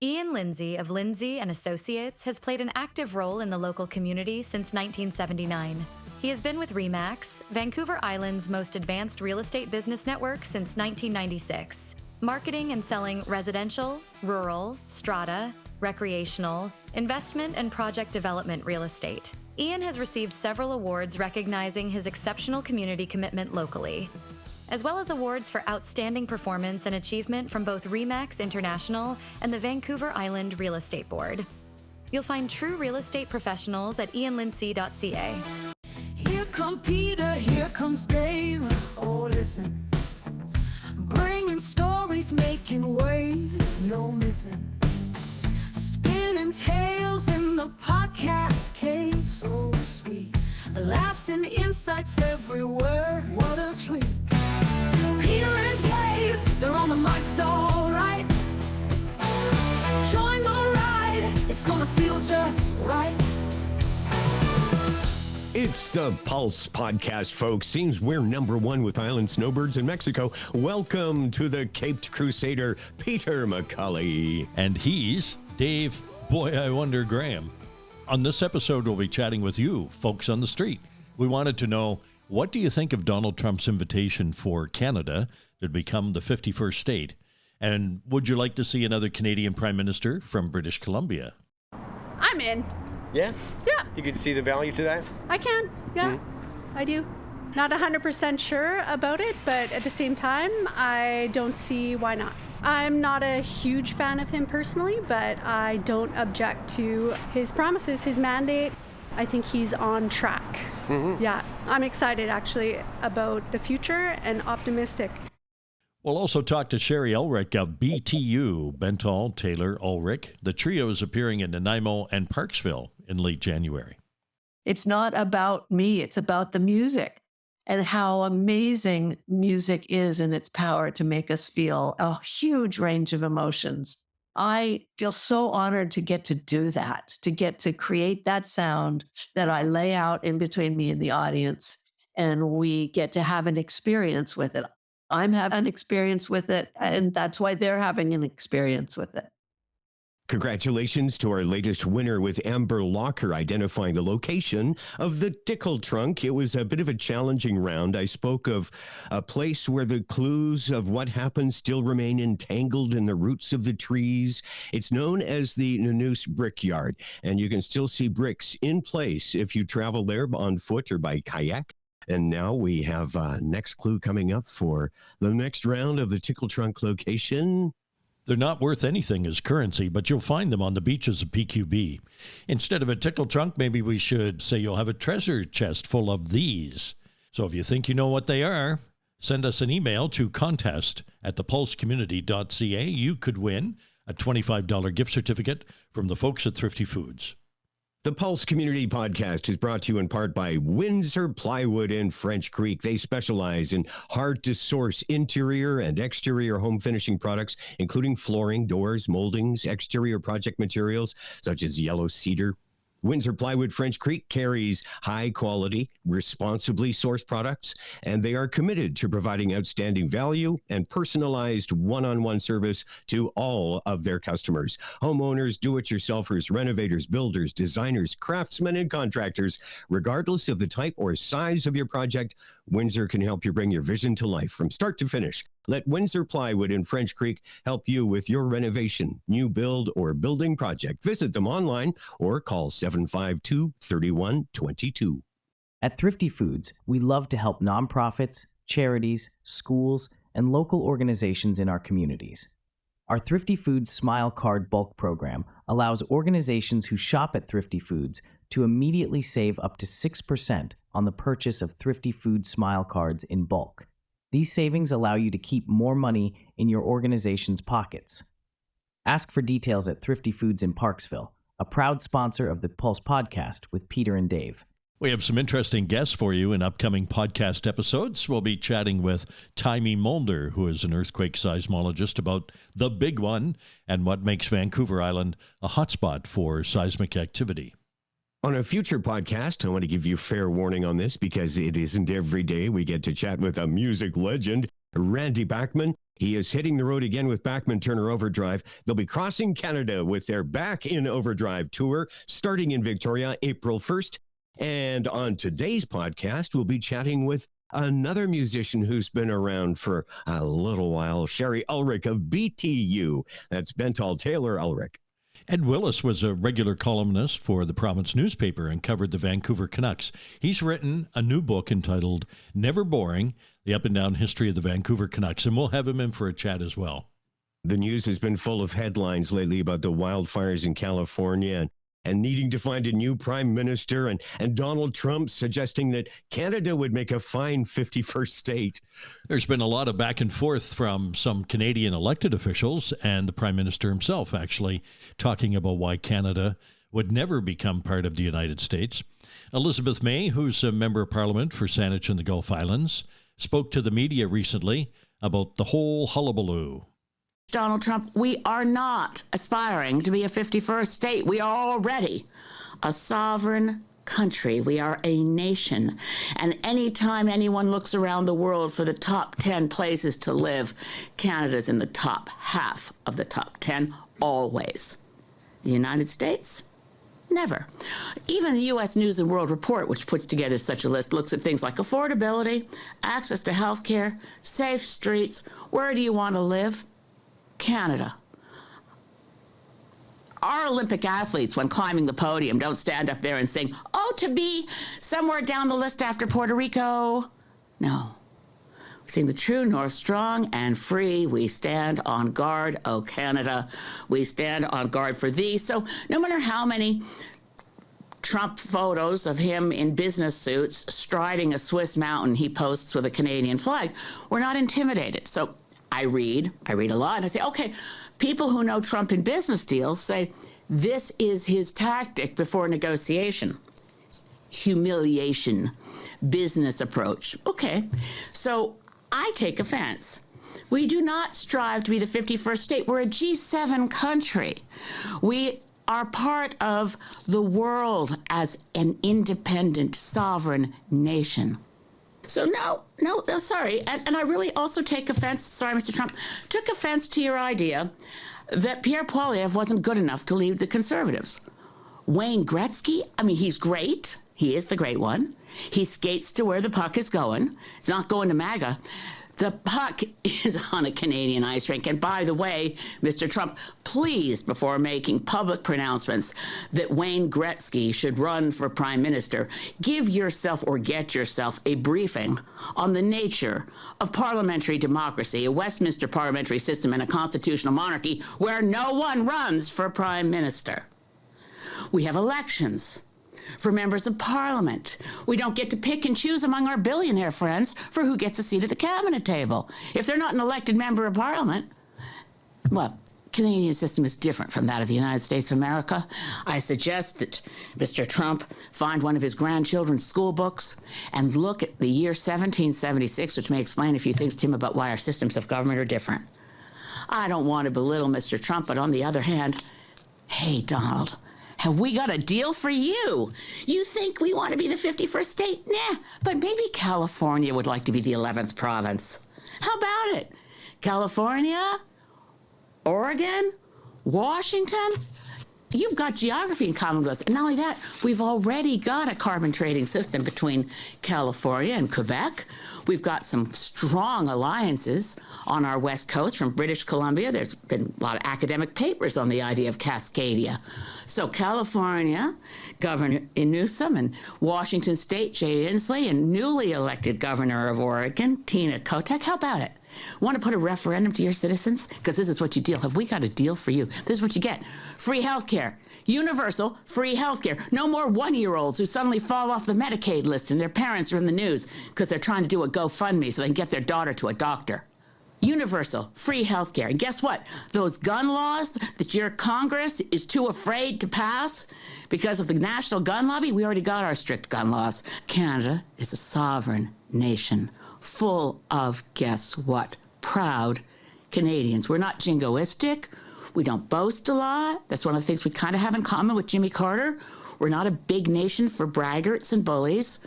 Ian Lindsay of Lindsay and Associates has played an active role in the local community since 1979. He has been with RE/MAX, Vancouver Island's most advanced real estate business network since 1996, marketing and selling residential, rural, strata, recreational, investment and project development real estate. Ian has received several awards recognizing his exceptional community commitment locally, as well as awards for outstanding performance and achievement from both RE/MAX International and the Vancouver Island Real Estate Board. You'll find true real estate professionals at ianlindsay.ca. Here come Peter, here comes Dave. Oh, listen. Bringing stories, making waves, no missing. Spinning tales in the podcast cave, so sweet. Laughs and insights everywhere, what a treat. Peter and Dave, they're on the mics, all right. Join the ride, it's gonna feel just right. It's the Pulse Podcast, folks. Seems we're number one with island snowbirds in Mexico. Welcome to the Caped Crusader, Peter McCully. And he's Dave, boy, I wonder, Graham. On this episode, we'll be chatting with you, folks on the street. We wanted to know, what do you think of Donald Trump's invitation for Canada to become the 51st state? And would you like to see another Canadian Prime Minister from British Columbia? I'm in. Yeah? Yeah. You could see the value to that? I can. Yeah, I do. Not 100% sure about it, but at the same time, I don't see why not. I'm not a huge fan of him personally, but I don't object to his promises, his mandate. I think he's on track. Yeah, I'm excited actually about the future and optimistic. We'll also talk to Shari Ulrich of BTU, Bentall, Taylor, Ulrich. The trio is appearing in Nanaimo and Parksville in late January. It's not about me, it's about the music and how amazing music is in its power to make us feel a huge range of emotions. I feel so honored to get to do that, to get to create that sound that I lay out in between me and the audience, and we get to have an experience with it. I'm having an experience with it, and that's why they're having an experience with it. Congratulations to our latest winner with Amber Locker identifying the location of the Tickle Trunk. It was a bit of a challenging round. I spoke of a place where the clues of what happened still remain entangled in the roots of the trees. It's known as the Nanoose Brickyard, and you can still see bricks in place if you travel there on foot or by kayak. And now we have next clue coming up for the next round of the Tickle Trunk location. They're not worth anything as currency, but you'll find them on the beaches of PQB. Instead of a tickle trunk, maybe we should say you'll have a treasure chest full of these. So if you think you know what they are, send us an email to contest@thepulsecommunity.ca. You could win a $25 gift certificate from the folks at Thrifty Foods. The Pulse Community Podcast is brought to you in part by Windsor Plywood in French Creek. They specialize in hard-to-source interior and exterior home finishing products, including flooring, doors, moldings, exterior project materials, such as yellow cedar. Windsor Plywood French Creek carries high-quality, responsibly sourced products, and they are committed to providing outstanding value and personalized one-on-one service to all of their customers. Homeowners, do-it-yourselfers, renovators, builders, designers, craftsmen, and contractors, regardless of the type or size of your project, Windsor can help you bring your vision to life from start to finish. Let Windsor Plywood in French Creek help you with your renovation, new build, or building project. Visit them online or call 752-3122. At Thrifty Foods, we love to help nonprofits, charities, schools, and local organizations in our communities. Our Thrifty Foods Smile Card bulk program allows organizations who shop at Thrifty Foods to immediately save up to 6% on the purchase of Thrifty Foods Smile Cards in bulk. These savings allow you to keep more money in your organization's pockets. Ask for details at Thrifty Foods in Parksville, a proud sponsor of the Pulse Podcast with Peter and Dave. We have some interesting guests for you in upcoming podcast episodes. We'll be chatting with Taimi Mulder, who is an earthquake seismologist, about the big one and what makes Vancouver Island a hotspot for seismic activity. On a future podcast, I want to give you fair warning on this because it isn't every day we get to chat with a music legend. Randy Bachman. He is hitting the road again with Bachman Turner Overdrive. They'll be crossing Canada with their Back in Overdrive tour starting in Victoria April 1st. And on today's podcast, we'll be chatting with another musician who's been around for a little while, Shari Ulrich of BTU. That's Bentall Taylor Ulrich. Ed Willis was a regular columnist for the province newspaper and covered the Vancouver Canucks. He's written a new book entitled Never Boring, the up and down history of the Vancouver Canucks, and we'll have him in for a chat as well. The news has been full of headlines lately about the wildfires in California and needing to find a new prime minister, and Donald Trump suggesting that Canada would make a fine 51st state. There's been a lot of back and forth from some Canadian elected officials and the prime minister himself actually talking about why Canada would never become part of the United States. Elizabeth May, who's a member of parliament for Saanich and the Gulf Islands, spoke to the media recently about the whole hullabaloo. Donald Trump, we are not aspiring to be a 51st state. We are already a sovereign country. We are a nation. And anytime anyone looks around the world for the top 10 places to live, Canada's in the top half of the top 10, always. The United States? Never. Even the U.S. News and World Report, which puts together such a list, looks at things like affordability, access to health care, safe streets, where do you want to live? Canada. Our Olympic athletes, when climbing the podium, don't stand up there and sing, "Oh, to be somewhere down the list after Puerto Rico." No. We sing the true north, strong and free. We stand on guard, O Canada. We stand on guard for thee. So no matter how many Trump photos of him in business suits striding a Swiss mountain he posts with a Canadian flag, we're not intimidated. So I read a lot, and I say, okay, people who know Trump in business deals say this is his tactic before negotiation. Humiliation, business approach. Okay, so I take offense. We do not strive to be the 51st state. We're a G7 country. We are part of the world as an independent, sovereign nation. So no, sorry. And I really also take offense, sorry, Mr. Trump, took offense to your idea that Pierre Poilievre wasn't good enough to lead the Conservatives. Wayne Gretzky, I mean, he's great. He is the great one. He skates to where the puck is going. It's not going to MAGA. The puck is on a Canadian ice rink. And by the way, Mr. Trump, please, before making public pronouncements that Wayne Gretzky should run for prime minister, give yourself or get yourself a briefing on the nature of parliamentary democracy, a Westminster parliamentary system, and a constitutional monarchy where no one runs for prime minister. We have elections for members of parliament. We don't get to pick and choose among our billionaire friends for who gets a seat at the cabinet table. If they're not an elected member of parliament, well, Canadian system is different from that of the United States of America. I suggest that Mr. Trump find one of his grandchildren's school books and look at the year 1776, which may explain a few things to him about why our systems of government are different. I don't want to belittle Mr. Trump, but on the other hand, hey, Donald, have we got a deal for you? You think we want to be the 51st state? Nah, but maybe California would like to be the 11th province. How about it? California? Oregon? Washington? You've got geography in common with us. And not only that, we've already got a carbon trading system between California and Quebec. We've got some strong alliances on our west coast from British Columbia. There's been a lot of academic papers on the idea of Cascadia. So California, Governor Newsom, and Washington State, Jay Inslee, and newly elected Governor of Oregon, Tina Kotek. How about it? Want to put a referendum to your citizens? Because this is what you deal. Have we got a deal for you? This is what you get. Free health care. Universal free health care. No more one-year-olds who suddenly fall off the Medicaid list and their parents are in the news because they're trying to do a GoFundMe so they can get their daughter to a doctor. Universal free health care. And guess what? Those gun laws that your Congress is too afraid to pass because of the national gun lobby, we already got our strict gun laws. Canada is a sovereign nation full of, guess what, proud Canadians. We're not jingoistic. We don't boast a lot. That's one of the things we kind of have in common with Jimmy Carter. We're not a big nation for braggarts and bullies.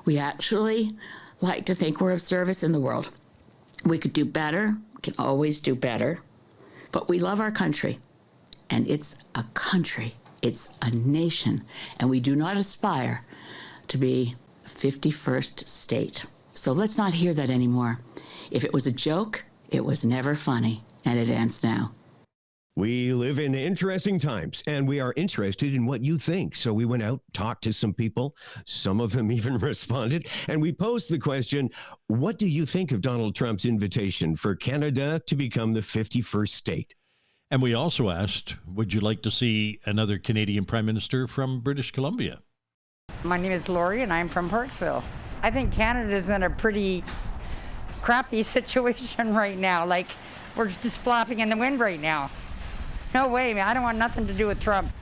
We actually like to think we're of service in the world. We could do better. We can always do better. But we love our country. And it's a country. It's a nation. And we do not aspire to be the 51st state. So let's not hear that anymore. If it was a joke, it was never funny. And it ends now. We live in interesting times, and we are interested in what you think. So we went out, talked to some people. Some of them even responded. And we posed the question, what do you think of Donald Trump's invitation for Canada to become the 51st state? And we also asked, would you like to see another Canadian Prime Minister from British Columbia? My name is Lori, and I'm from Parksville. I think Canada's in a pretty crappy situation right now. Like, we're just flopping in the wind right now. No way, man. I don't want nothing to do with Trump.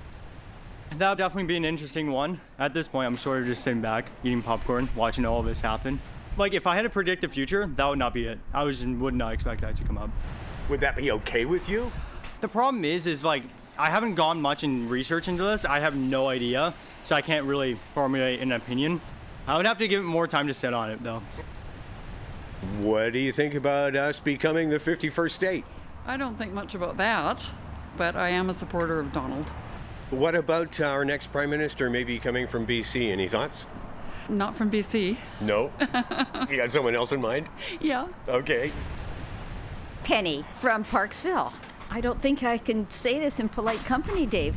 That'll definitely be an interesting one. At this point, I'm sort of just sitting back, eating popcorn, watching all of this happen. Like, if I had to predict the future, that would not be it. I would not expect that to come up. Would that be okay with you? The problem is like, I haven't gone much in research into this. I have no idea, so I can't really formulate an opinion. I would have to give it more time to sit on it, though. What do you think about us becoming the 51st state? I don't think much about that, but I am a supporter of Donald. What about our next prime minister maybe coming from BC? Any thoughts? Not from BC. No? You got someone else in mind? Yeah. Okay. Penny from Parksville. I don't think I can say this in polite company, Dave.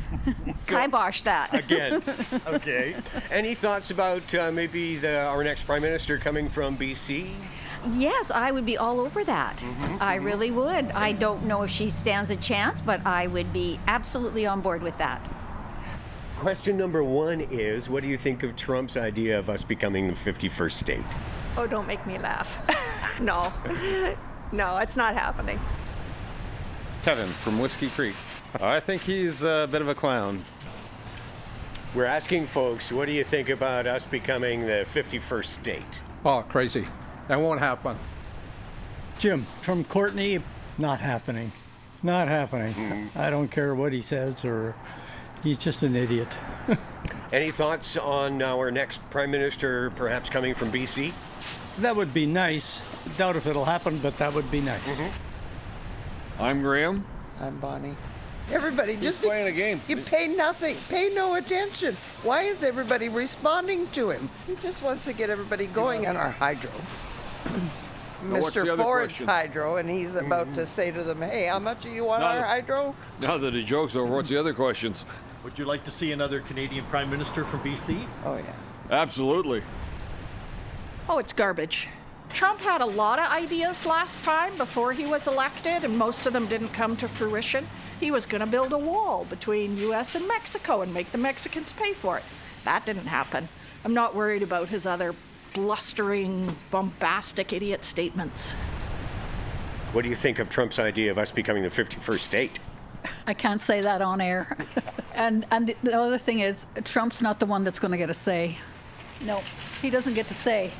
Kibosh that. Again. Okay. Any thoughts about maybe our next prime minister coming from BC? Yes, I would be all over that. I really would. I don't know if she stands a chance, but I would be absolutely on board with that. Question number one is, what do you think of Trump's idea of us becoming the 51st state? Oh, don't make me laugh. No, it's not happening. Kevin from Whiskey Creek. I think he's a bit of a clown. We're asking folks, what do you think about us becoming the 51st state? Oh, crazy. That won't happen. Jim from Courtney, not happening. Not happening. I don't care what he says, or he's just an idiot. Any thoughts on our next prime minister perhaps coming from BC? That would be nice. Doubt if it'll happen, but that would be nice. I'm Graham. I'm Bonnie. Everybody just playing a game. You pay nothing, pay no attention. Why is everybody responding to him? He just wants to get everybody going on our hydro. Mr. Ford's hydro, and he's about to say to them, hey, how much do you want our hydro? Now that he jokes over, what's the other questions? Would you like to see another Canadian Prime Minister from BC? Oh, yeah. Absolutely. Oh, it's garbage. Trump had a lot of ideas last time before he was elected, and most of them didn't come to fruition. He was going to build a wall between U.S. and Mexico and make the Mexicans pay for it. That didn't happen. I'm not worried about his other blustering, bombastic idiot statements. What do you think of Trump's idea of us becoming the 51st state? I can't say that on air. and the other thing is, Trump's not the one that's going to get a say. No, he doesn't get to say.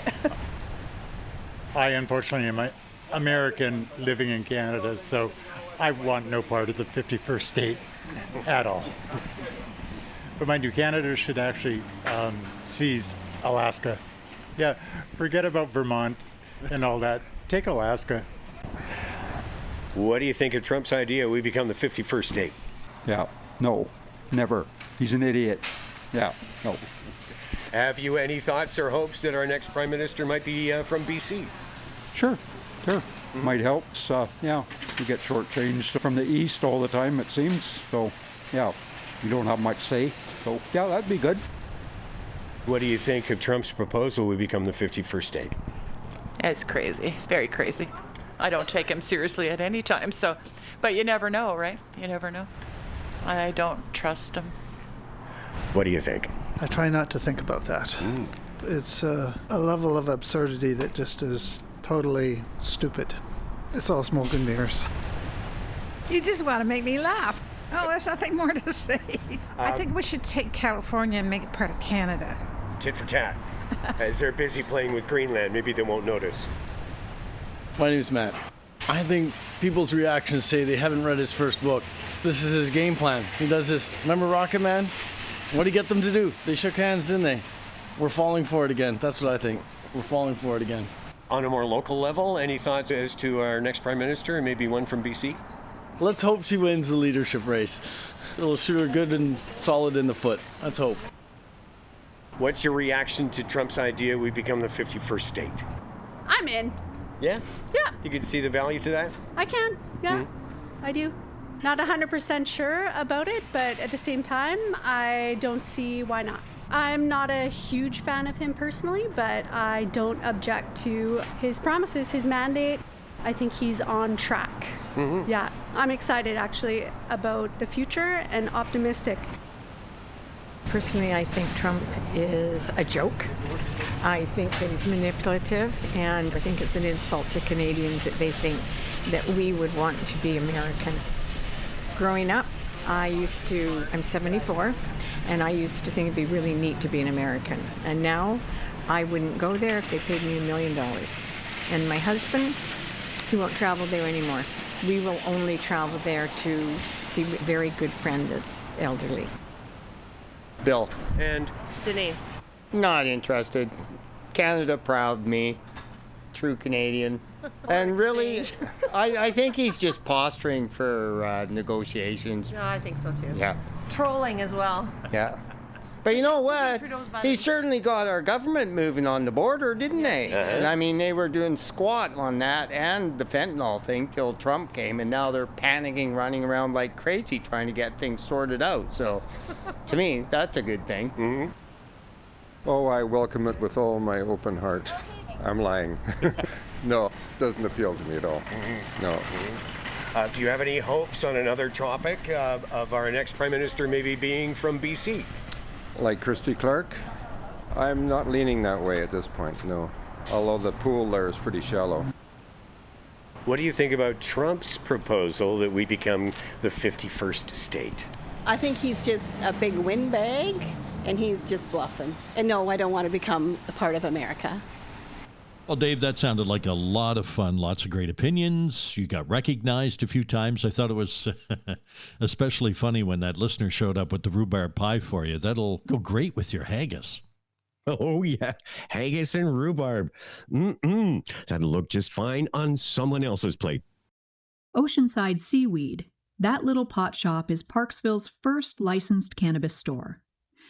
I unfortunately am an American living in Canada, so I want no part of the 51st state at all. But mind you, Canada should actually seize Alaska. Yeah, forget about Vermont and all that. Take Alaska. What do you think of Trump's idea we become the 51st state? Yeah, no, never. He's an idiot. Yeah, no. Have you any thoughts or hopes that our next prime minister might be from BC? Sure. Might help. Yeah, we get shortchanged from the east all the time, it seems. So, yeah, we don't have much say. So, yeah, that'd be good. What do you think of Trump's proposal we become the 51st state? It's crazy, very crazy. I don't take him seriously at any time, so, but you never know, right? You never know. I don't trust him. What do you think? I try not to think about that. It's a level of absurdity that just is totally stupid. It's all smoke and mirrors. You just want to make me laugh. Oh, there's nothing more to say. I think we should take California and make it part of Canada. Tit for tat. As they're busy playing with Greenland, maybe they won't notice. My name's Matt. I think people's reactions say they haven't read his first book. This is his game plan. He does this. Remember Rocket Man? What did he get them to do? They shook hands, didn't they? We're falling for it again. That's what I think. We're falling for it again. On a more local level, any thoughts as to our next Prime Minister and maybe one from BC? Let's hope she wins the leadership race. It'll shoot her good and solid in the foot. Let's hope. What's your reaction to Trump's idea we become the 51st state? I'm in. Yeah? Yeah. You can see the value to that? I can. Yeah, I do. Not 100% sure about it, but at the same time, I don't see why not. I'm not a huge fan of him personally, but I don't object to his promises, his mandate. I think he's on track. Yeah, I'm excited actually about the future and optimistic. Personally, I think Trump is a joke. I think that he's manipulative, and I think it's an insult to Canadians that they think that we would want to be American. Growing up, I'm 74, and I used to think it'd be really neat to be an American. And now, I wouldn't go there if they paid me $1 million. And my husband, he won't travel there anymore. We will only travel there to see a very good friend that's elderly. Bill. And Denise. Not interested. Canada proud me. True Canadian. And really, I think he's just posturing for negotiations. No, I think so too. Yeah. Trolling as well. Yeah. But you know what? He certainly got our government moving on the border, didn't they? And I mean, they were doing squat on that and the fentanyl thing till Trump came, and now they're panicking, running around like crazy trying to get things sorted out. So, to me, that's a good thing. Oh, I welcome it with all my open heart. I'm lying. No, it doesn't appeal to me at all. No. Do you have any hopes on another topic of our next Prime Minister maybe being from BC? Like Christy Clark? I'm not leaning that way at this point, no. Although the pool there is pretty shallow. What do you think about Trump's proposal that we become the 51st state? I think he's just a big windbag, and he's just bluffing. And no, I don't want to become a part of America. Well, Dave, that sounded like a lot of fun. Lots of great opinions. You got recognized a few times. I thought it was especially funny when that listener showed up with the rhubarb pie for you. That'll go great with your haggis. Oh, yeah. Haggis and rhubarb. That'll look just fine on someone else's plate. Oceanside Seaweed. That little pot shop is Parksville's first licensed cannabis store.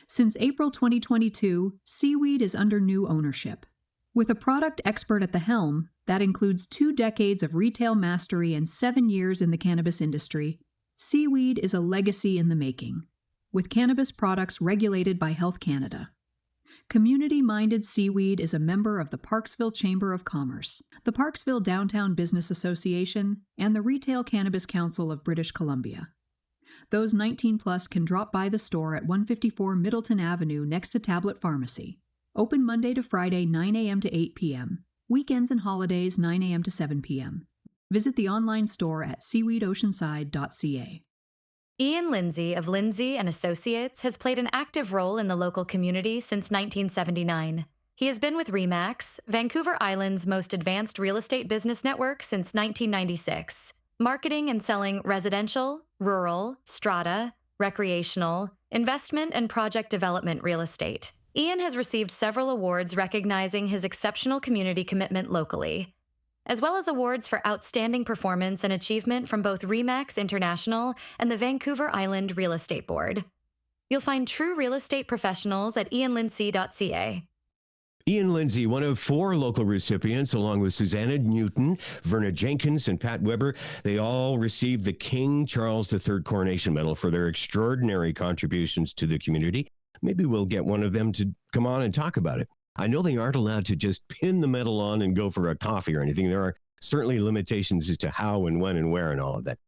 Since April 2022, Seaweed is under new ownership. With a product expert at the helm, that includes 2 decades of retail mastery and 7 years in the cannabis industry, Seaweed is a legacy in the making, with cannabis products regulated by Health Canada. Community-minded Seaweed is a member of the Parksville Chamber of Commerce, the Parksville Downtown Business Association, and the Retail Cannabis Council of British Columbia. Those 19+ can drop by the store at 154 Middleton Avenue next to Tablet Pharmacy. Open Monday to Friday, 9 a.m. to 8 p.m. Weekends and holidays, 9 a.m. to 7 p.m. Visit the online store at seaweedoceanside.ca. Ian Lindsay of Lindsay and Associates has played an active role in the local community since 1979. He has been with RE/MAX, Vancouver Island's most advanced real estate business network since 1996, marketing and selling residential, rural, strata, recreational, investment, and project development real estate. Ian has received several awards recognizing his exceptional community commitment locally, as well as awards for outstanding performance and achievement from both RE/MAX International and the Vancouver Island Real Estate Board. You'll find true real estate professionals at ianlindsay.ca. Ian Lindsay, one of 4 local recipients, along with Susanna Newton, Verna Jenkins, and Pat Weber. They all received the King Charles III Coronation Medal for their extraordinary contributions to the community. Maybe we'll get one of them to come on and talk about it. I know they aren't allowed to just pin the medal on and go for a coffee or anything. There are certainly limitations as to how and when and where and all of that.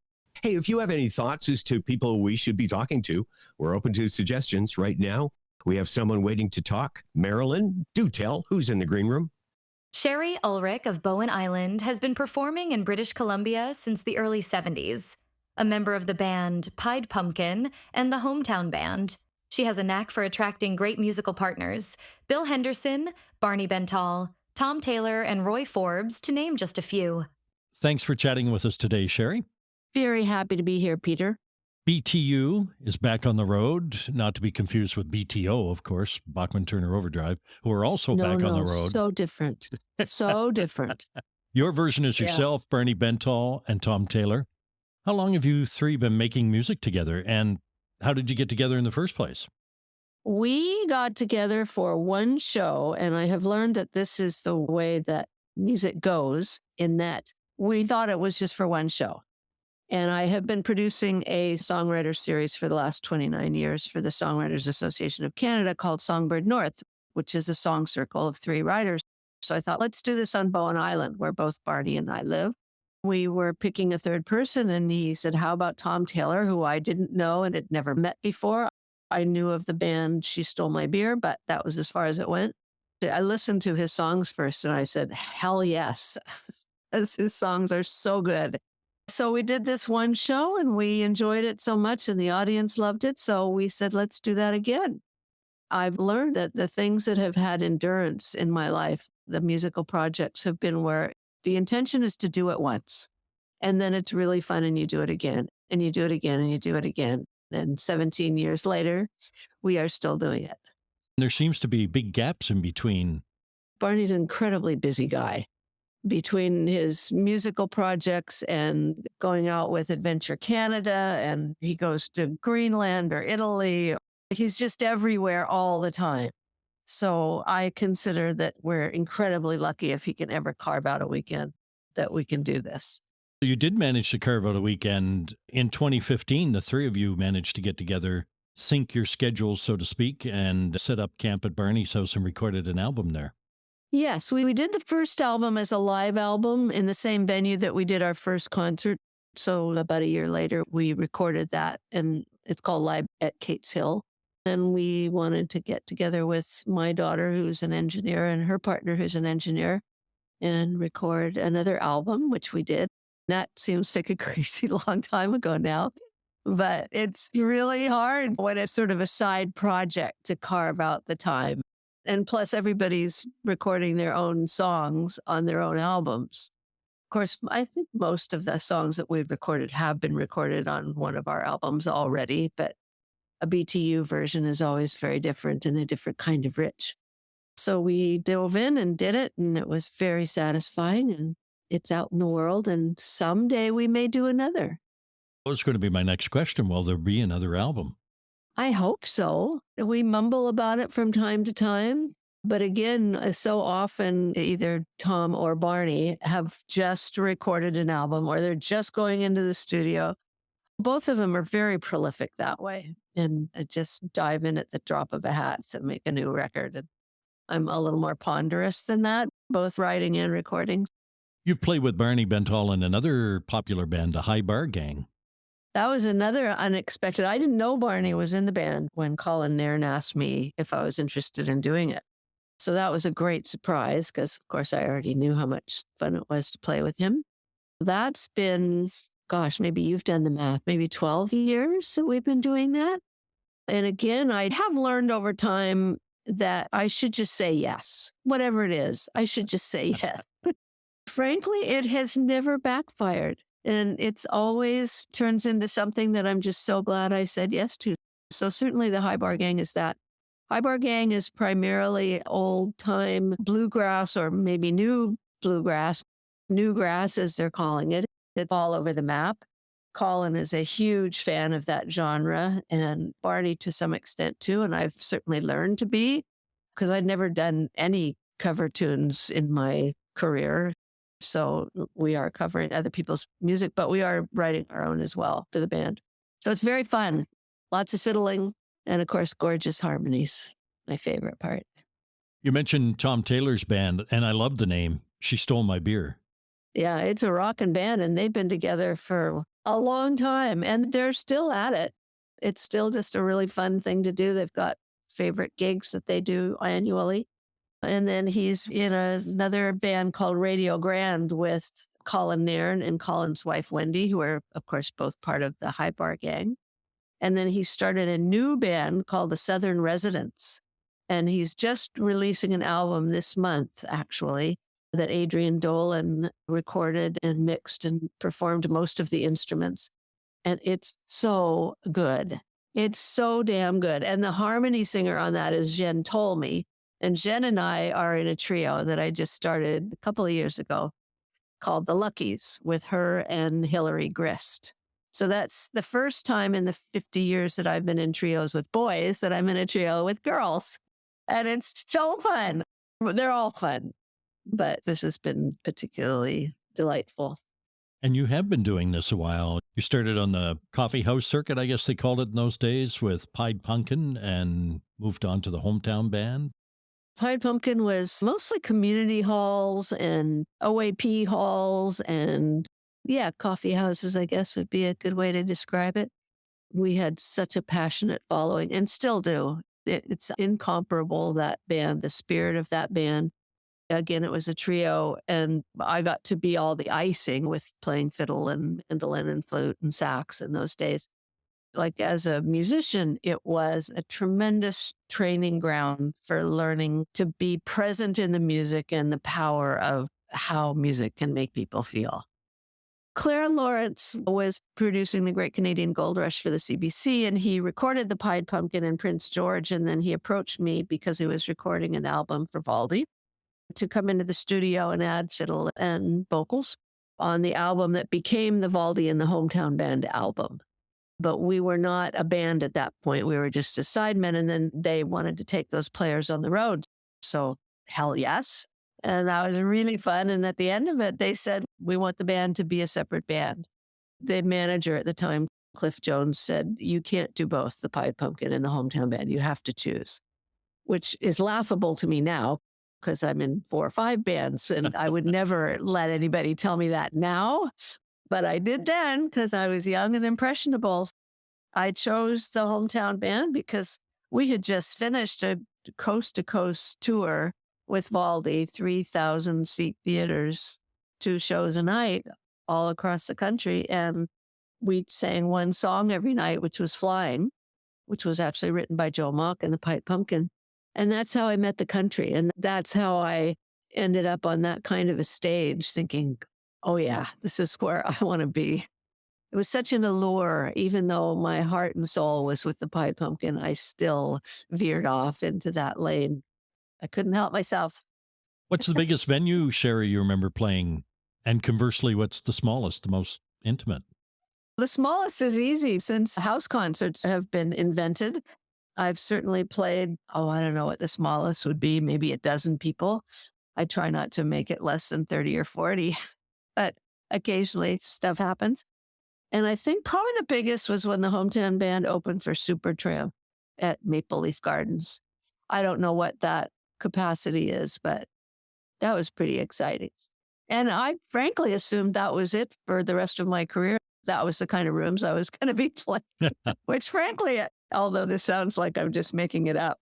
Hey, if you have any thoughts as to people we should be talking to, we're open to suggestions right now. We have someone waiting to talk. Marilyn, do tell. Who's in the green room? Shari Ulrich of Bowen Island has been performing in British Columbia since the early 70s. A member of the band Pied Pumkin and the Hometown Band, she has a knack for attracting great musical partners, Bill Henderson, Barney Bentall, Tom Taylor, and Roy Forbes, to name just a few. Thanks for chatting with us today, Shari. Very happy to be here, Peter. BTU is back on the road, not to be confused with BTO, of course, Bachman Turner Overdrive, who are also back on the road. So different. So different. Your version is yourself, Bernie Bentall, and Tom Taylor. How long have you three been making music together, and how did you get together in the first place? We got together for one show, and I have learned that this is the way that music goes, in that we thought it was just for one show. And I have been producing a songwriter series for the last 29 years for the Songwriters Association of Canada called Songbird North, which is a song circle of 3 writers. So I thought, let's do this on Bowen Island, where both Barney and I live. We were picking a third person, and he said, how about Tom Taylor, who I didn't know and had never met before. I knew of the band She Stole My Beer, but that was as far as it went. I listened to his songs first, and I said, hell yes. His songs are so good. So we did this one show, and we enjoyed it so much, and the audience loved it. So we said, let's do that again. I've learned that the things that have had endurance in my life, the musical projects, have been where the intention is to do it once, and then it's really fun, and you do it again, and you do it again, and you do it again. And 17 years later, we are still doing it. There seems to be big gaps in between. Barney's an incredibly busy guy. Between his musical projects and going out with Adventure Canada, and he goes to Greenland or Italy. He's just everywhere all the time. So I consider that we're incredibly lucky if he can ever carve out a weekend that we can do this. You did manage to carve out a weekend. In 2015, the 3 of you managed to get together, sync your schedules, so to speak, and set up camp at Barney's house and recorded an album there. Yes, we did the first album as a live album in the same venue that we did our first concert. So about a year later, we recorded that, and it's called Live at Kate's Hill. And we wanted to get together with my daughter, who's an engineer, and her partner, who's an engineer, and record another album, which we did. That seems like a crazy long time ago now, but it's really hard when it's sort of a side project to carve out the time. And plus, everybody's recording their own songs on their own albums. Of course, I think most of the songs that we've recorded have been recorded on one of our albums already, but a BTU version is always very different and a different kind of rich. So we dove in and did it, and it was very satisfying, and it's out in the world, and someday we may do another. That was going to be my next question. Will there be another album? I hope so. We mumble about it from time to time. But again, so often either Tom or Barney have just recorded an album, or they're just going into the studio. Both of them are very prolific that way, and just dive in at the drop of a hat to make a new record. And I'm a little more ponderous than that, both writing and recording. You've played with Barney Bentall and another popular band, the High Bar Gang. That was another unexpected. I didn't know Barney was in the band when Colin Nairn asked me if I was interested in doing it. So that was a great surprise because, of course, I already knew how much fun it was to play with him. That's been, gosh, maybe you've done the math, maybe 12 years that we've been doing that. And again, I have learned over time that I should just say yes. Whatever it is, I should just say yes. Frankly, it has never backfired. And it's always turns into something that I'm just so glad I said yes to. So certainly the High Bar Gang is that. High Bar Gang is primarily old-time bluegrass, or maybe new bluegrass, newgrass as they're calling it. It's all over the map. Colin is a huge fan of that genre, and Barney to some extent too, and I've certainly learned to be, because I'd never done any cover tunes in my career. So we are covering other people's music, but we are writing our own as well for the band. So it's very fun. Lots of fiddling and, of course, gorgeous harmonies. My favorite part. You mentioned Tom Taylor's band, and I love the name. She Stole My Beer. Yeah, it's a rockin' band, and they've been together for a long time, and they're still at it. It's still just a really fun thing to do. They've got favorite gigs that they do annually. And then he's in another band called Radio Grand with Colin Nairn and Colin's wife, Wendy, who are, of course, both part of the High Bar Gang. And then he started a new band called the Southern Residents. And he's just releasing an album this month, actually, that Adrian Dolan recorded and mixed and performed most of the instruments. And it's so good. It's so damn good. And the harmony singer on that is Jen Tolme. And Jen and I are in a trio that I just started a couple of years ago called The Luckies with her and Hillary Grist. So that's the first time in the 50 years that I've been in trios with boys that I'm in a trio with girls. And it's so fun. They're all fun, but this has been particularly delightful. And you have been doing this a while. You started on the coffee house circuit, I guess they called it in those days, with Pied Pumkin, and moved on to the hometown band. Pied Pumkin was mostly community halls and OAP halls and, coffee houses, I guess would be a good way to describe it. We had such a passionate following and still do. It's incomparable, that band, the spirit of that band. Again, it was a trio, and I got to be all the icing with playing fiddle and mandolin and flute and sax in those days. Like, as a musician, it was a tremendous training ground for learning to be present in the music and the power of how music can make people feel. Claire Lawrence was producing the Great Canadian Gold Rush for the CBC, and he recorded the Pied Pumkin and Prince George, and then he approached me because he was recording an album for Valdi to come into the studio and add fiddle and vocals on the album that became the Valdi and the Hometown Band album. But we were not a band at that point. We were just a sidemen, and then they wanted to take those players on the road. So hell yes. And that was really fun. And at the end of it, they said, we want the band to be a separate band. The manager at the time, Cliff Jones, said, you can't do both the Pied Pumkin and the Hometown Band. You have to choose, which is laughable to me now because I'm in 4 or 5 bands, and I would never let anybody tell me that now. But I did then because I was young and impressionable. I chose the Hometown Band because we had just finished a coast-to-coast tour with Valdi, 3,000-seat theaters, 2 shows a night all across the country. And we sang one song every night, which was Flying, which was actually written by Joe Mock and the Pied Pumkin. And that's how I met the country. And that's how I ended up on that kind of a stage thinking, oh yeah, this is where I want to be. It was such an allure. Even though my heart and soul was with the Pied Pumkin, I still veered off into that lane. I couldn't help myself. What's the biggest venue, Shari, you remember playing? And conversely, what's the smallest, the most intimate? The smallest is easy since house concerts have been invented. I've certainly played, I don't know what the smallest would be, maybe a dozen people. I try not to make it less than 30 or 40, but occasionally stuff happens. And I think probably the biggest was when the Hometown Band opened for Supertramp at Maple Leaf Gardens. I don't know what that capacity is, but that was pretty exciting. And I frankly assumed that was it for the rest of my career. That was the kind of rooms I was going to be playing, which frankly, although this sounds like I'm just making it up,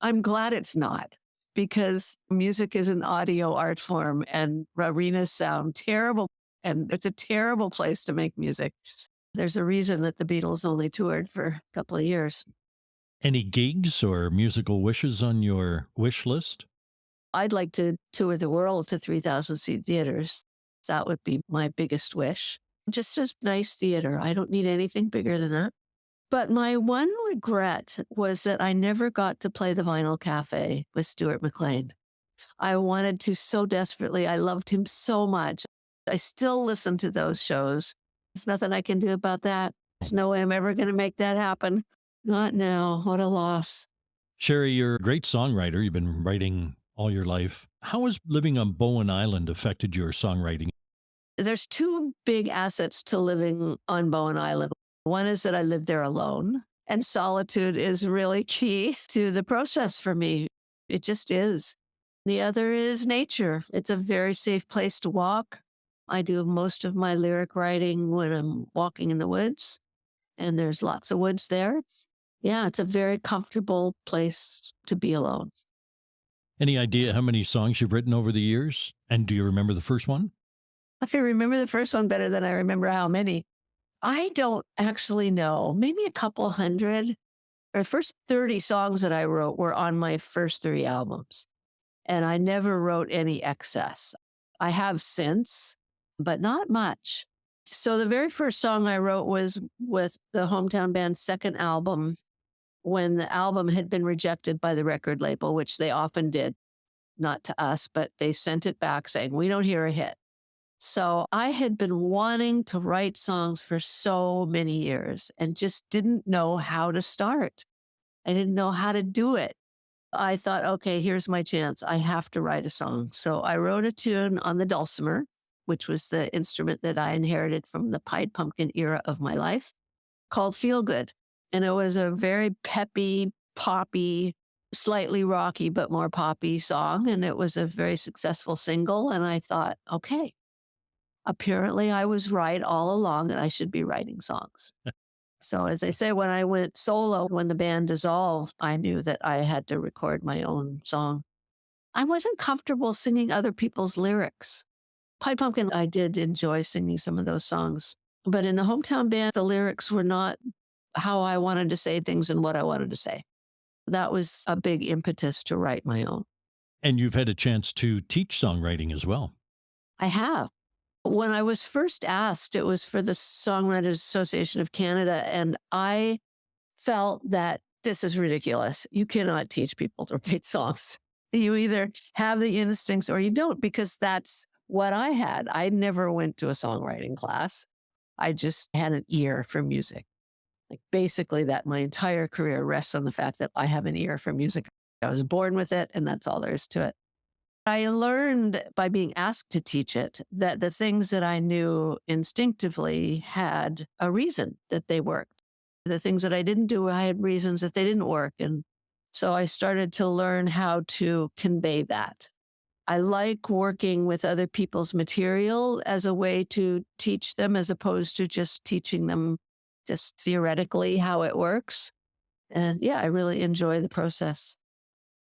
I'm glad it's not, because music is an audio art form and arenas sound terrible. And it's a terrible place to make music. There's a reason that the Beatles only toured for a couple of years. Any gigs or musical wishes on your wish list? I'd like to tour the world to 3,000-seat theaters. That would be my biggest wish. Just a nice theater. I don't need anything bigger than that. But my one regret was that I never got to play the Vinyl Cafe with Stuart McLean. I wanted to so desperately. I loved him so much. I still listen to those shows. There's nothing I can do about that. There's no way I'm ever going to make that happen. Not now. What a loss. Shari, you're a great songwriter. You've been writing all your life. How has living on Bowen Island affected your songwriting? There's 2 big assets to living on Bowen Island. One is that I live there alone, and solitude is really key to the process for me. It just is. The other is nature. It's a very safe place to walk. I do most of my lyric writing when I'm walking in the woods, and there's lots of woods there. It's a very comfortable place to be alone. Any idea how many songs you've written over the years? And do you remember the first one? I remember the first one better than I remember how many. I don't actually know. Maybe a couple hundred. The first 30 songs that I wrote were on my first 3 albums. And I never wrote any excess. I have since, but not much. So the very first song I wrote was with the hometown band's second album, when the album had been rejected by the record label, which they often did, not to us, but they sent it back saying, we don't hear a hit. So I had been wanting to write songs for so many years and just didn't know how to start. I didn't know how to do it. I thought, okay, here's my chance. I have to write a song. So I wrote a tune on the dulcimer, which was the instrument that I inherited from the Pied Pumkin era of my life, called Feel Good. And it was a very peppy, poppy, slightly rocky, but more poppy song. And it was a very successful single. And I thought, okay, apparently I was right all along and I should be writing songs. So as I say, when I went solo, when the band dissolved, I knew that I had to record my own song. I wasn't comfortable singing other people's lyrics. Pied Pumkin, I did enjoy singing some of those songs. But in the hometown band, the lyrics were not how I wanted to say things and what I wanted to say. That was a big impetus to write my own. And you've had a chance to teach songwriting as well. I have. When I was first asked, it was for the Songwriters Association of Canada, and I felt that this is ridiculous. You cannot teach people to write songs. You either have the instincts or you don't, because that's what I had. I never went to a songwriting class. I just had an ear for music. Like basically that my entire career rests on the fact that I have an ear for music. I was born with it, and that's all there is to it. I learned by being asked to teach it that the things that I knew instinctively had a reason that they worked. The things that I didn't do, I had reasons that they didn't work. And so I started to learn how to convey that. I like working with other people's material as a way to teach them, as opposed to just teaching them just theoretically how it works. And yeah, I really enjoy the process.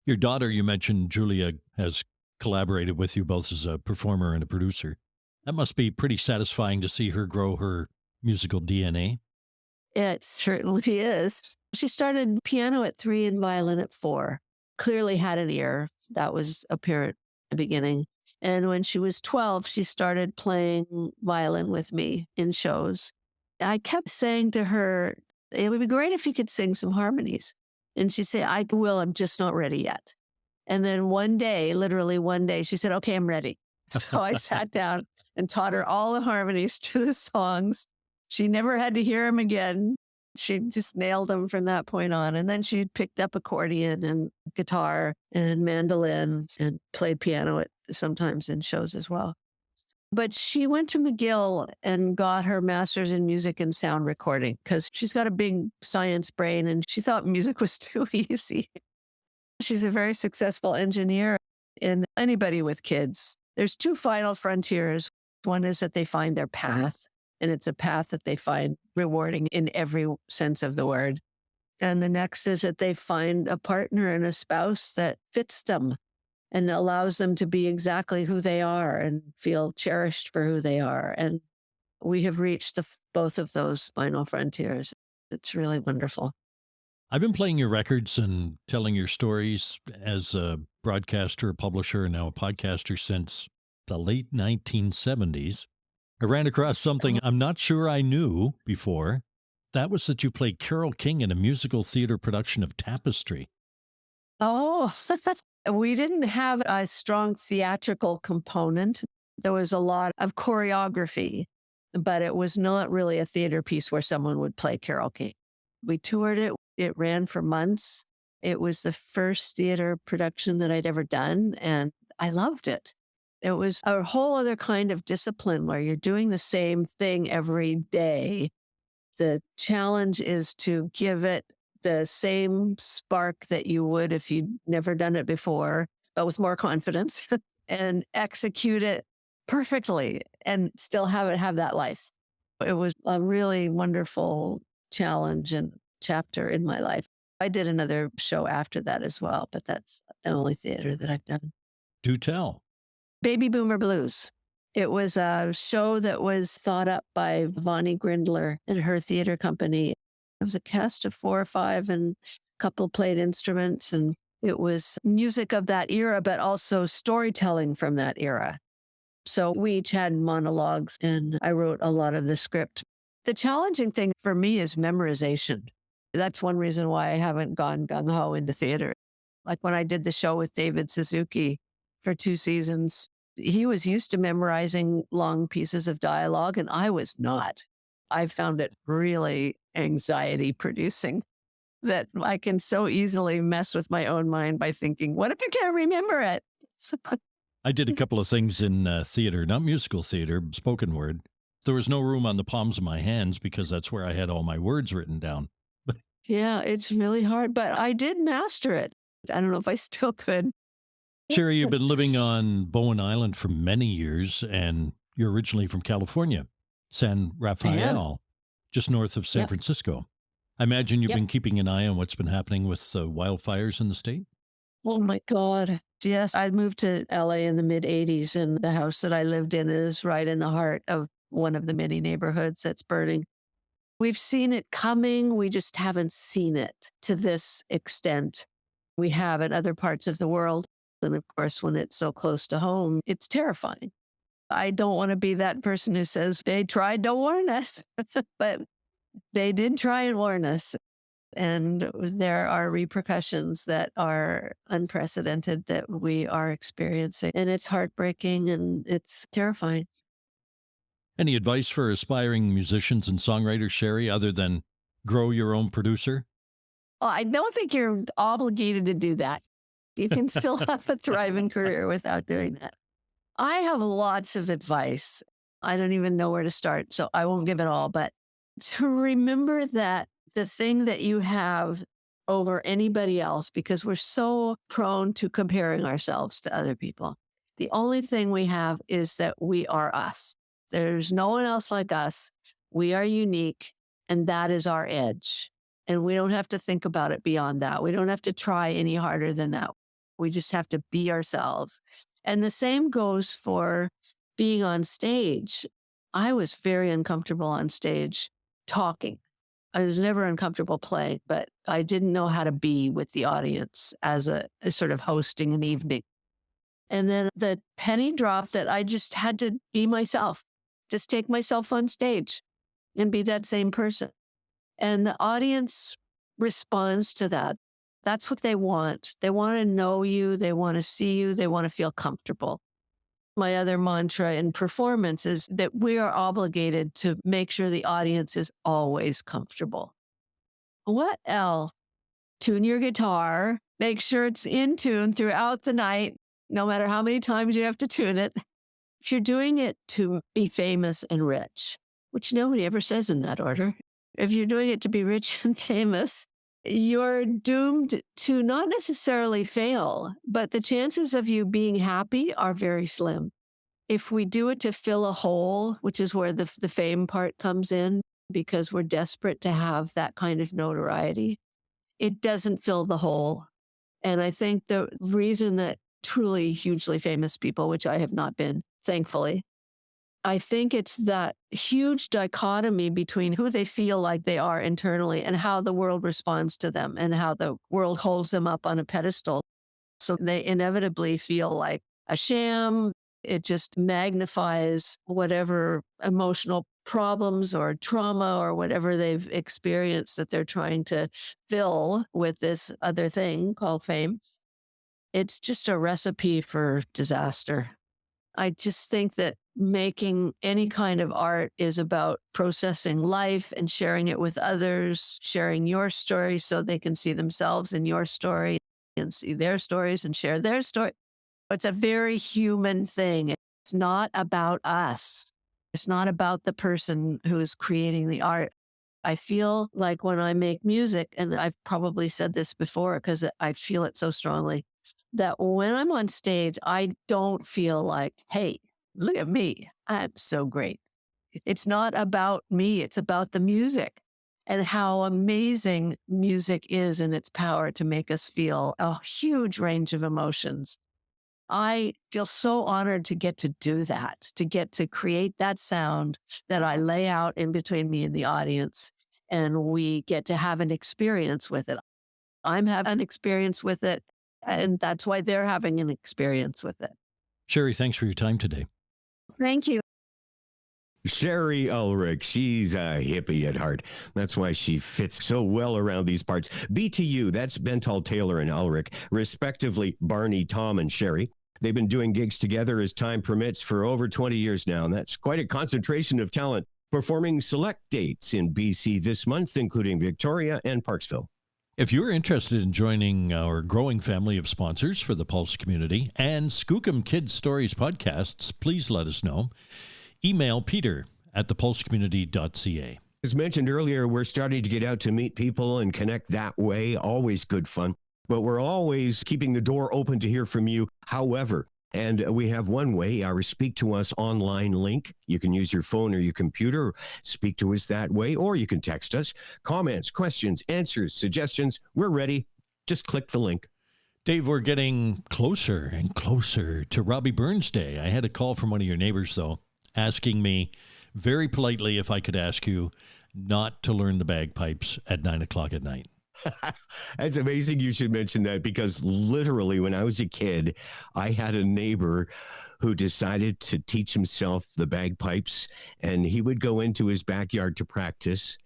Your daughter, you mentioned, Julia, has collaborated with you both as a performer and a producer. That must be pretty satisfying to see her grow her musical DNA. It certainly is. She started piano at 3 and violin at 4. Clearly had an ear. That was apparent at the beginning. And when she was 12, she started playing violin with me in shows. I kept saying to her, it would be great if you could sing some harmonies. And she'd say, I will, I'm just not ready yet. And then one day, literally one day, she said, okay, I'm ready. So I sat down and taught her all the harmonies to the songs. She never had to hear them again. She just nailed them from that point on. And then she picked up accordion and guitar and mandolin and played piano sometimes in shows as well. But she went to McGill and got her master's in music and sound recording because she's got a big science brain and she thought music was too easy. She's a very successful engineer. And anybody with kids, there's 2 final frontiers. One is that they find their path, and it's a path that they find rewarding in every sense of the word. And the next is that they find a partner and a spouse that fits them and allows them to be exactly who they are and feel cherished for who they are. And we have reached both of those final frontiers. It's really wonderful. I've been playing your records and telling your stories as a broadcaster, a publisher, and now a podcaster since the late 1970s. I ran across something I'm not sure I knew before. That was that you played Carole King in a musical theater production of Tapestry. Oh, we didn't have a strong theatrical component. There was a lot of choreography, but it was not really a theater piece where someone would play Carole King. We toured it. It ran for months. It was the first theater production that I'd ever done, and I loved it. It was a whole other kind of discipline where you're doing the same thing every day. The challenge is to give it the same spark that you would if you'd never done it before, but with more confidence, and execute it perfectly and still have it have that life. It was a really wonderful challenge and chapter in my life. I did another show after that as well, but that's the only theater that I've done. Do tell. Baby Boomer Blues. It was a show that was thought up by Vonnie Grindler and her theater company. It was a cast of 4 or 5 and a couple played instruments, and it was music of that era, but also storytelling from that era. So we each had monologues, and I wrote a lot of the script. The challenging thing for me is memorization. That's one reason why I haven't gone gung-ho into theater. Like when I did the show with David Suzuki for 2 seasons, he was used to memorizing long pieces of dialogue, and I was not. I found it really anxiety producing that I can so easily mess with my own mind by thinking, what if you can't remember it? I did a couple of things in theater, not musical theater, spoken word. There was no room on the palms of my hands because that's where I had all my words written down. Yeah, it's really hard, but I did master it. I don't know if I still could. Shari, you've been living on Bowen Island for many years, and you're originally from California, San Rafael, just north of San Francisco. I imagine you've been keeping an eye on what's been happening with wildfires in the state? Oh my God. Yes, I moved to LA in the mid 80s, and the house that I lived in is right in the heart of one of the many neighborhoods that's burning. We've seen it coming. We just haven't seen it to this extent. We have in other parts of the world. And of course, when it's so close to home, it's terrifying. I don't want to be that person who says they tried to warn us, but they did try and warn us. And there are repercussions that are unprecedented that we are experiencing. And it's heartbreaking and it's terrifying. Any advice for aspiring musicians and songwriters, Shari, other than grow your own producer? Well, I don't think you're obligated to do that. You can still have a thriving career without doing that. I have lots of advice. I don't even know where to start, so I won't give it all. But to remember that the thing that you have over anybody else, because we're so prone to comparing ourselves to other people, the only thing we have is that we are us. There's no one else like us. We are unique, and that is our edge. And we don't have to think about it beyond that. We don't have to try any harder than that. We just have to be ourselves. And the same goes for being on stage. I was very uncomfortable on stage talking. I was never uncomfortable playing, but I didn't know how to be with the audience as a sort of hosting an evening. And then the penny dropped that I just had to be myself, just take myself on stage and be that same person. And the audience responds to that. That's what they want. They want to know you. They want to see you. They want to feel comfortable. My other mantra in performance is that we are obligated to make sure the audience is always comfortable. What else? Tune your guitar. Make sure it's in tune throughout the night, no matter how many times you have to tune it. If you're doing it to be famous and rich, which nobody ever says in that order, if you're doing it to be rich and famous, you're doomed to not necessarily fail, but the chances of you being happy are very slim. If we do it to fill a hole, which is where the fame part comes in, because we're desperate to have that kind of notoriety, it doesn't fill the hole. And I think the reason that truly hugely famous people, which I have not been, thankfully, I think it's that huge dichotomy between who they feel like they are internally and how the world responds to them and how the world holds them up on a pedestal. So they inevitably feel like a sham. It just magnifies whatever emotional problems or trauma or whatever they've experienced that they're trying to fill with this other thing called fame. It's just a recipe for disaster. I just think that making any kind of art is about processing life and sharing it with others, sharing your story so they can see themselves in your story and see their stories and share their story. It's a very human thing. It's not about us. It's not about the person who is creating the art. I feel like when I make music, and I've probably said this before because I feel it so strongly, that when I'm on stage, I don't feel like, hey, look at me. I'm so great. It's not about me. It's about the music and how amazing music is in its power to make us feel a huge range of emotions. I feel so honored to get to do that, to get to create that sound that I lay out in between me and the audience, and we get to have an experience with it. I'm having an experience with it, and that's why they're having an experience with it. Shari, thanks for your time today. Thank you. Shari Ulrich, she's a hippie at heart. That's why she fits so well around these parts. BTU, that's Bentall, Taylor, and Ulrich, respectively Barney, Tom, and Shari. They've been doing gigs together as time permits for over 20 years now, and that's quite a concentration of talent, performing select dates in BC this month, including Victoria and Parksville. If you're interested in joining our growing family of sponsors for the Pulse community and Skookum Kids Stories podcasts, please let us know. Email peter@thepulsecommunity.ca. As mentioned earlier, we're starting to get out to meet people and connect that way. Always good fun. But we're always keeping the door open to hear from you, however. And we have one way, our Speak to Us online link. You can use your phone or your computer, speak to us that way, or you can text us. Comments, questions, answers, suggestions, we're ready. Just click the link. Dave, we're getting closer and closer to Robbie Burns Day. I had a call from one of your neighbors, though, asking me very politely if I could ask you not to learn the bagpipes at 9 o'clock at night. That's amazing you should mention that, because literally when I was a kid, I had a neighbor who decided to teach himself the bagpipes, and he would go into his backyard to practice.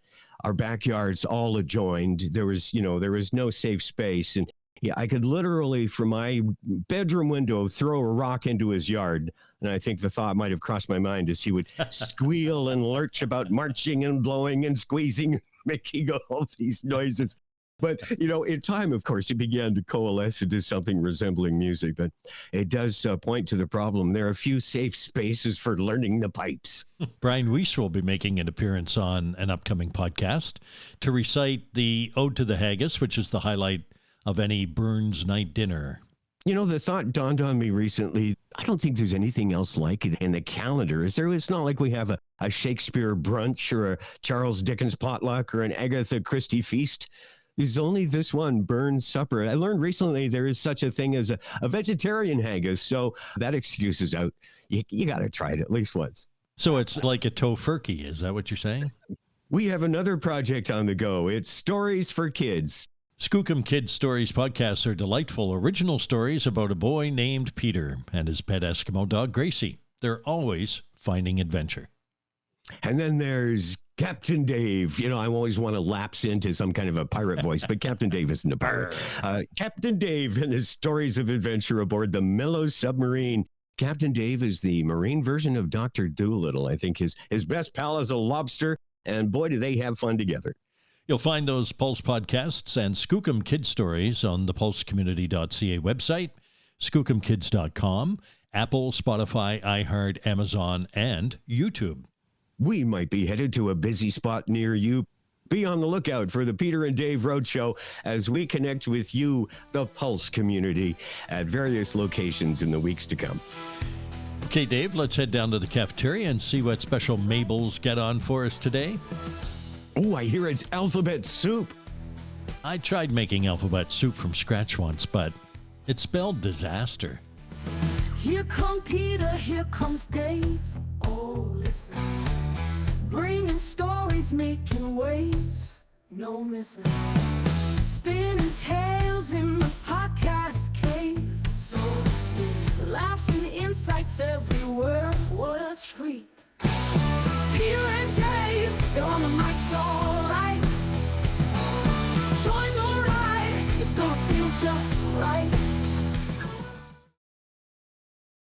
Our backyards all adjoined. There was no safe space. And yeah, I could literally, from my bedroom window, throw a rock into his yard. And I think the thought might have crossed my mind as he would squeal and lurch about marching and blowing and squeezing, making all these noises. But, in time, of course, it began to coalesce into something resembling music. But it does point to the problem. There are a few safe spaces for learning the pipes. Brian Weiss will be making an appearance on an upcoming podcast to recite the Ode to the Haggis, which is the highlight of any Burns night dinner. The thought dawned on me recently. I don't think there's anything else like it in the calendar. Is there? It's not like we have a Shakespeare brunch or a Charles Dickens potluck or an Agatha Christie feast. There's only this one, Burns supper. I learned recently there is such a thing as a vegetarian haggis, so that excuse is out. You got to try it at least once. So it's like a tofurkey. Is that what you're saying? We have another project on the go. It's Stories for Kids. Skookum Kids Stories podcasts are delightful original stories about a boy named Peter and his pet Eskimo dog, Gracie. They're always finding adventure. And then there's Captain Dave. I always want to lapse into some kind of a pirate voice, but Captain Dave isn't a pirate. Captain Dave and his stories of adventure aboard the Mellow Submarine. Captain Dave is the marine version of Dr. Dolittle. I think his best pal is a lobster, and boy, do they have fun together. You'll find those Pulse podcasts and Skookum Kids Stories on the pulsecommunity.ca website, skookumkids.com, Apple, Spotify, iHeart, Amazon, and YouTube. We might be headed to a busy spot near you. Be on the lookout for the Peter and Dave Roadshow as we connect with you, the Pulse community, at various locations in the weeks to come. Okay, Dave, let's head down to the cafeteria and see what special Mabel's got on for us today. Oh, I hear it's alphabet soup. I tried making alphabet soup from scratch once, but it spelled disaster. Here come Peter, here comes Dave. Oh, listen. Bringing stories, making waves. No missing. Spinning tales in the podcast cave. So sweet. Laughs and insights everywhere. What a treat. Peter and Dave, they're on the mic, so